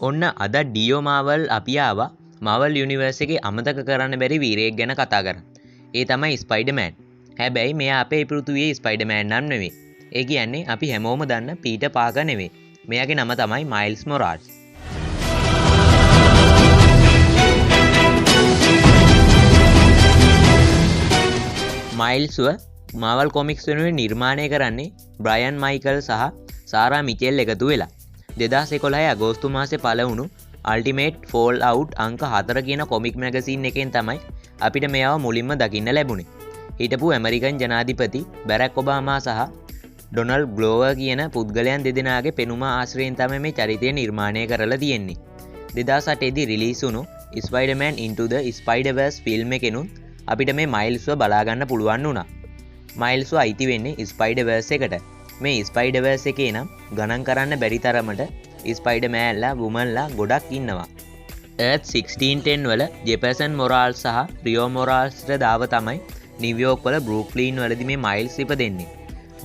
ඔන්න අද ඩියෝ මාවල් අපි ආවා මාවල් යුනිවර්ස් එකේ අමතක කරන්න බැරි වීරයෙක් ගැන කතා කරන්න. ඒ තමයි ස්පයිඩර්මෑන්. හැබැයි මෙයා අපේ පෘථුවියේ ස්පයිඩර්මෑන් නම් නෙවෙයි. ඒ කියන්නේ අපි හැමෝම දන්න පීටර් පාකර් නෙවෙයි. මෙයාගේ නම තමයි මයිල්ස් මොරාල්ස්. මයිල්ස්ව මාවල් කොමික්ස් වෙනුවෙන් නිර්මාණය කරන්නේ බ්‍රයන් මයිකල් සහ සාරා මිචෙල් එකතු වෙලා. 2011 අගෝස්තු මාසේ පළ වුණු අල්ටිමේට් ෆෝල් අවුට් අංක 4 කියන කොමික් මැගසින් එකෙන් තමයි අපිට මෙයාව මුලින්ම දකින්න ලැබුණේ. හිටපු ඇමරිකන් ජනාධිපති බැරක් ඔබාමා සහ ඩොනල්ඩ් ග්ලෝවර් කියන පුද්ගලයන් දෙදෙනාගේ පෙනුම ආශ්‍රයෙන් තමයි මේ චරිතය නිර්මාණය කරලා තියෙන්නේ. 2008 දී රිලීස් වුණු ස්පයිඩර්මෑන් ඉන්ටු ද ස්පයිඩර්වර්ස් ෆිල්ම් එකෙනුත් අපිට මේ මයිල්ස්ව බලා ගන්න පුළුවන් වුණා. මයිල්ස්ව අයිති වෙන්නේ ස්පයිඩර්වර්ස් එකට. මේ ස්පයිඩර්වර්ස් එකේ නම් ගණන් කරන්න බැරි තරමට ස්පයිඩර්මෑන්ලා වුමන්ලා ගොඩක් ඉන්නවා. Earth 1610 වල ජෙපර්සන් මොරාල්ස් සහ රියෝ මොරාල්ස්ට දාව තමයි නිව්යෝක් වල බෲක්ලින් වලදී මේ මයිල්ස් ඉපදෙන්නේ.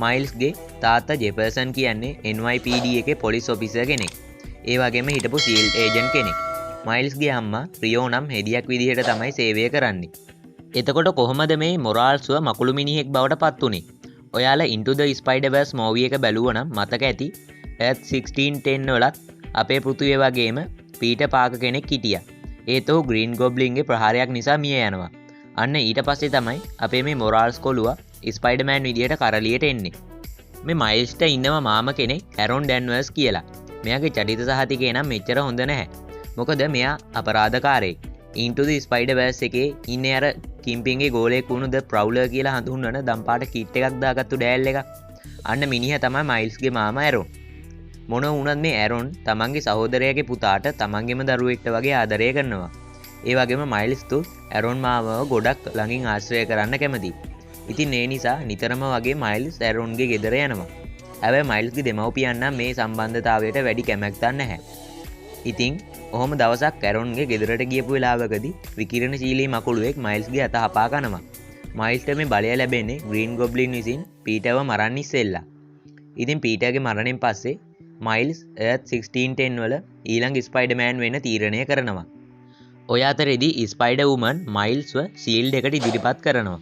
මයිල්ස්ගේ තාත්තා ජෙපර්සන් කියන්නේ NYPD එකේ පොලිස් ඔෆිසර් කෙනෙක්. ඒ වගේම හිටපු සීල්ඩ් ඒජන්ට් කෙනෙක්. මයිල්ස්ගේ අම්මා රියෝ නම් හෙදියක් විදිහට තමයි සේවය කරන්නේ. එතකොට කොහොමද මේ මොරාල්ස්ව මකුළු මිනිහෙක් බවට පත් උනේ? ඔයාලා Into the Spider-Verse මූවී එක බැලුවනම් මතක ඇති Earth 1610 වලත් අපේ පෘථුවිය වගේම පීටර් පාකර් කෙනෙක් හිටියා. ඒත් ඔහු ග්‍රීන් ගොබ්ලින්ගේ ප්‍රහාරයක් නිසා මිය යනවා. අන්න ඊට පස්සේ තමයි අපේ මේ මොරාල්ස් කොළුවා ස්පයිඩර්මෑන් විදියට කරලියට එන්නේ. මේ මයිල්ස්ට ඉන්නවා මාම කෙනෙක් ඇරොන් ඩැන්වර්ස් කියලා. මෙයාගේ චරිත සහතිකේ නම් මෙච්චර හොඳ නැහැ. මොකද මෙයා අපරාධකාරයෙක්. Into the Spider-Verse එකේ ඉන්නේ අර කිම්පින්ගේ ගෝලයෙක් වුණු ද ප්‍රවුලර් කියලා හඳුන්වන දම්පාට කිට් එකක් දාගත්තු ඩෑල් එකක්. අන්න මිනිහා තමයි මයිල්ස්ගේ මාමා ඇරොන්. මොන වුණත් මේ ඇරොන් තමන්ගේ සහෝදරයාගේ පුතාට තමන්ගේම දරුවෙක්ට වගේ ආදරය කරනවා. ඒ වගේම මයිල්ස් තුත් ඇරොන් මාමව ගොඩක් ළඟින් ආශ්‍රය කරන්න කැමතියි. ඉතින් ඒ නිසා නිතරම වගේ මයිල්ස් ඇරොන්ගේ ගෙදර යනවා. හැබැයි මයිල්ස්ගේ දෙමව්පියන් නම් මේ සම්බන්ධතාවයට වැඩි කැමැත්තක් නැහැ. ඉතින් ඔහොම දවසක් ඇරොන්ගේ ගෙදරට ගියපු වෙලාවකදී විකිරණශීලී මකුළුවෙක් මයිල්ස්ගේ අත හපා කනවා. මයිල්ස්ට මේ බලය ලැබෙන්නේ ග්‍රීන් ගොබ්ලින් විසින් පීටර්ව මරන්න ඉස්සෙල්ලා. ඉතින් පීටර්ගේ මරණයෙන් පස්සේ මයිල්ස් Earth 1610 වල ඊළඟ ස්පයිඩර්මෑන් වෙන්න තීරණය කරනවා. ඔය අතරේදී ස්පයිඩර් වුමන් මයිල්ස්ව ෂීල්ඩ් එකට ඉදිරිපත් කරනවා.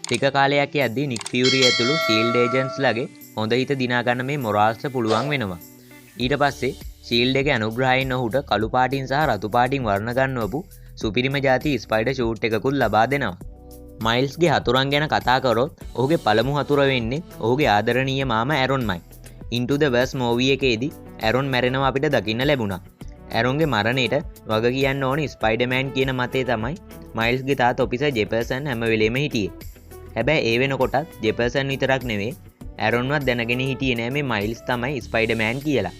ටික කාලයක් යද්දී නික් ෆියුරි ඇතුළු ෂීල්ඩ් ඒජන්ට්ස්ලාගේ හොඳ හිත දිනා ගන්න මේ මොරාල්ස්ට පුළුවන් වෙනවා. ඊට පස්සේ ෂීල්ඩ් එකේ අනුග්‍රහයෙන් ඔහුට කළු පාටින් සහ රතු පාටින් වර්ණ ගන්නවපු සුපිරිම ಜಾති ස්පයිඩර් ෂූට් එකකුත් ලබා දෙනවා. මයිල්ස්ගේ හතුරන් ගැන කතා කරොත් ඔහුගේ පළමු හතුර වෙන්නේ ඔහුගේ ආදරණීය මාමා ඇරොන්මයි. Into the Verse මූවී එකේදී ඇරොන් මැරෙනවා අපිට දකින්න ලැබුණා. ඇරොන්ගේ මරණයට වග කියන්න ඕනේ ස්පයිඩර්මෑන් කියන මතේ තමයි මයිල්ස්ගේ තාත්තා ඔෆිසර් ජෙපර්සන් හැම වෙලෙම හිටියේ. හැබැයි ඒ වෙනකොටත් ජෙපර්සන් විතරක් නෙවෙයි ඇරොන්වත් දැනගෙන හිටියේ නෑ මේ මයිල්ස් තමයි ස්පයිඩර්මෑන් කියලා.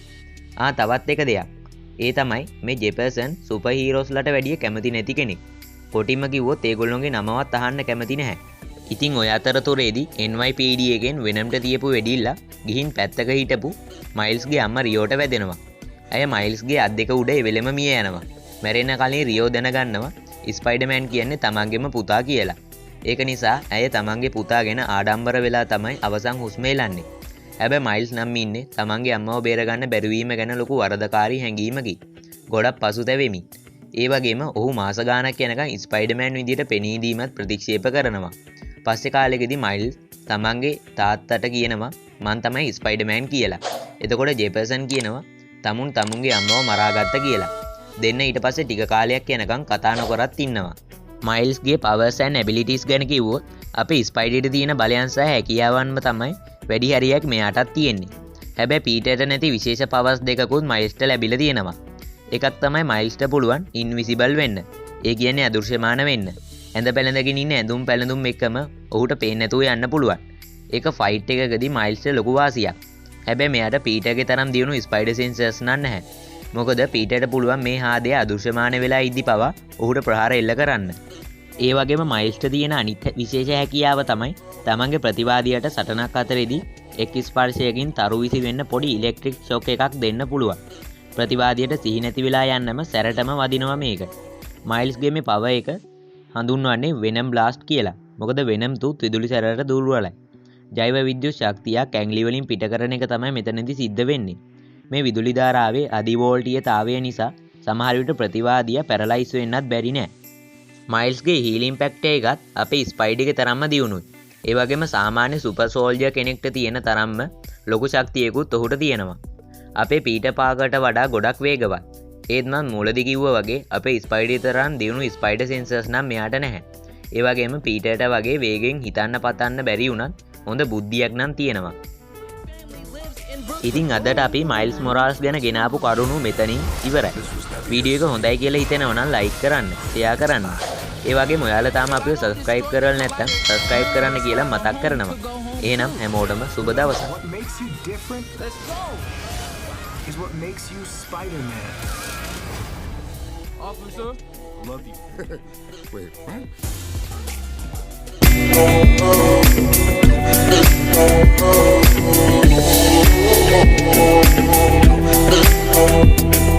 තවත් එක දෙයක්. ඒ තමයි මේ ජෙපර්සන් සුපර් හීරෝස්ලට වැඩිය කැමති නැති කෙනෙක්. කොටිම කිව්වොත් ඒගොල්ලොන්ගේ නමවත් අහන්න කැමති නැහැ. ඉතින් ඔය අතරතුරේදී NYPD එකෙන් වෙනම්ට තියපු වෙඩිල්ලා ගිහින් පැත්තක හිටපු මයිල්ස්ගේ අම්මා රියෝට වැදෙනවා. ඇය මයිල්ස්ගේ අත් දෙක උඩ එවෙලෙම මිය යනවා. මැරෙන්න කලින් රියෝ දැනගන්නවා ස්පයිඩර්මෑන් කියන්නේ තමන්ගේම පුතා කියලා. ඒක නිසා ඇය තමන්ගේ පුතා ගැන ආඩම්බර වෙලා තමයි අවසන් හුස්ම එලන්නේ. හැබැයි මයිල්ස් නම් ඉන්නේ තමන්ගේ අම්මව බේරගන්න බැරි වීම ගැන ලොකු වරදකාරී හැඟීමකින්. ගොඩක් පසුතැවෙමින්. ඒ වගේම ඔහු මාස ගාණක් යනකම් ස්පයිඩර්මෑන් විදියට පෙනී දීමත් ප්‍රතික්ෂේප කරනවා. පස්සේ කාලෙකදී මයිල්ස් තමන්ගේ තාත්තට කියනවා මං තමයි ස්පයිඩර්මෑන් කියලා. එතකොට ජෙපර්සන් කියනවා තමුන්ගේ අම්මව මරාගත්ත කියලා. දෙන්න ඊට පස්සේ ටික කාලයක් යනකම් කතා නොකරත් ඉන්නවා. මයිල්ස්ගේ පවර්ස් ඇන්ඩ් ඇබිලිටිස් ගැන කිව්වොත් අපේ ස්පයිඩර්ට තියෙන බලයන් සහ හැකියාවන්ම තමයි වැඩි හරියක් මෙයාටත් තියෙන්නේ. හැබැයි පීටර්ට නැති විශේෂ පවර්ස් දෙකකුත් මයිල්ස්ට ලැබිලා තියෙනවා. එකක් තමයි මයිල්ස්ට පුළුවන් ඉන්විසිබල් වෙන්න. ඒ කියන්නේ අදෘශ්‍යමාන වෙන්න. ඇඳ පැළඳගෙන ඉන්න ඇඳුම් පැළඳුම් එකම ඔහුට පේන්නේ නැතුව යන්න පුළුවන්. ඒක ෆයිට් එකකදී මයිල්ස්ට ලොකු වාසියක්. හැබැයි මෙයාට පීටර්ගේ තරම් දියුණු ස්පයිඩර් සෙන්සර්ස් නැහැ. මොකද පීටර්ට පුළුවන් මේ හාදේ අදෘශ්‍යමාන වෙලා ඉද්දි පවා ඔහුට ප්‍රහාර එල්ල කරන්න. ඒ වගේම මයිල්ස්ට තියෙන අනිත් විශේෂ හැකියාව තමයි තමන්ගේ ප්‍රතිවාදියාට සටනක් අතරේදී එක් ස්පර්ශයකින් තරු විසි වෙන්න පොඩි ඉලෙක්ට්‍රික් ෂොක් එකක් දෙන්න පුළුවන්. ප්‍රතිවාදියාට සිහි නැති වෙලා යන්නම සැරටම වදිනවා මේක. මයිල්ස්ගේ මේ පව එක හඳුන්වන්නේ වෙනම් බ්ලාස්ට් කියලා. මොකද වෙනම් තුත් විදුලි සැරයට දුර්වලයි. ජෛව විද්‍යුත් ශක්තියක් ඇඟිලි වලින් පිට කරන එක තමයි මෙතනදී සිද්ධ වෙන්නේ. මේ විදුලි ධාරාවේ අධි වෝල්ටීය තාවය නිසා සමහර විට ප්‍රතිවාදියා පැරලයිස් වෙන්නත් බැරි නෑ. මයිල්ස්ගේ හීලින් පැක්ටර් එකත් අපේ ස්පයිඩර් එකේ තරම්ම දියුණුයි. ඒ වගේම සාමාන්‍ය සුපර් සෝල්ජර් කෙනෙක්ට තියෙන තරම්ම ලොකු ශක්තියකුත් ඔහුට තියෙනවා. අපේ පීටර් පාකර්ට වඩා ගොඩක් වේගවත්. ඒත් මම මුලදී කිව්වා වගේ අපේ ස්පයිඩර් තරම් දියුණු ස්පයිඩර් සෙන්සර්ස් නම් මෙයාට නැහැ. ඒ වගේම පීටර්ට වගේ වේගෙන් හිතන්න පතන්න බැරි වුණත් හොඳ බුද්ධියක් නම් තියෙනවා. ඉතින් අදට අපි මයිල්ස් මොරාල්ස් ගැන ගෙනාපු කරුණු මෙතනින් ඉවරයි. වීඩියෝ එක හොඳයි කියලා හිතෙනවා නම් ලයික් කරන්න, ෂෙයා කරන්න. ඒ වගේම ඔයාලා තාම අපිව සබ්ස්ක්‍රයිබ් කරලා නැත්නම් සබ්ස්ක්‍රයිබ් කරන්න කියලා මතක් කරනවා. එහෙනම් හැමෝටම සුබ දවසක්. What makes you different? Let's go. Is what makes you Spider-Man. Officer, love you. Wait, what?